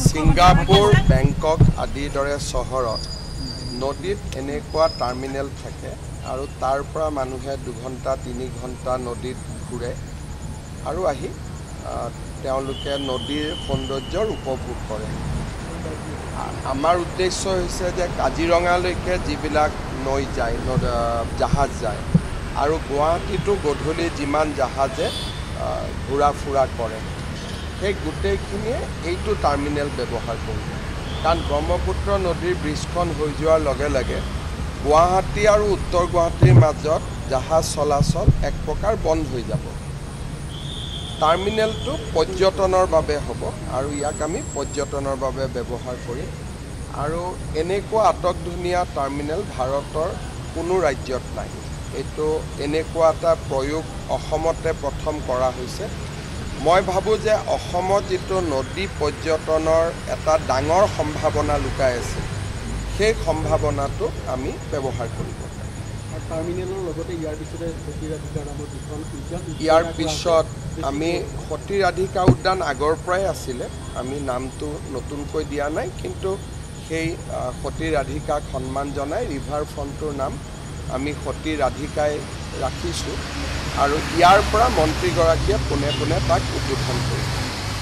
Singapore বেংকক আদিৰ দৰে চহৰত নদীত এনেকুৱা টাৰ্মিনেল থাকে আৰু তাৰ পৰা মানুহে 2 ঘণ্টা 3 ঘণ্টা নদীত ঘূৰে আৰু আহি তেওঁলোকে নদীৰ সৌন্দৰ্যৰ উপভোগ কৰে। আমাৰ উদ্দেশ্য হৈছে যে কাজিৰঙালৈকে যিবিলাক নৈ যায় জাহাজ যায় আৰু গুৱাহাটীতো গধূলি যিমান জাহাজে ঘূৰা ফুৰা কৰে সেই গোটেইখিনিয়ে এইটো টাৰ্মিনেল ব্যৱহাৰ কৰিব। কাৰণ ব্ৰহ্মপুত্ৰ নদীৰ ব্ৰিজখন হৈ যোৱাৰ লগে লগে গুৱাহাটী আৰু উত্তৰ গুৱাহাটীৰ মাজত জাহাজ চলাচল এক প্ৰকাৰ বন্ধ হৈ যাব। টাৰ্মিনেলটো পৰ্যটনৰ বাবে হ'ব আৰু ইয়াক আমি পৰ্যটনৰ বাবে ব্যৱহাৰ কৰিম আৰু এনেকুৱা আটকধুনীয়া টাৰ্মিনেল ভাৰতৰ কোনো ৰাজ্যত নাই। এইটো এনেকুৱা এটা প্ৰয়োগ অসমতে প্ৰথম কৰা হৈছে। মই ভাবোঁ যে অসমত যিটো নদী পৰ্যটনৰ এটা ডাঙৰ সম্ভাৱনা লুকাই আছে সেই সম্ভাৱনাটো আমি ব্যৱহাৰ কৰিব পাৰিম। টাৰ্মিনেলৰ লগতে সতীৰাধিকা নামৰ দুখন উদ্যান ইয়াৰ পিছত আমি সতীৰাধিকা উদ্যান আগৰ পৰাই আছিলে, আমি নামটো নতুনকৈ দিয়া নাই, কিন্তু সেই সতীৰাধিকাক সন্মান জনাই ৰিভাৰ ফ্ৰণ্টটোৰ নাম আমি সতীৰাধিকাই ৰাখিছোঁ আৰু ইয়াৰ পৰা মন্ত্ৰীগৰাকীয়ে পোনে পোনে তাক উদ্বোধন কৰিব।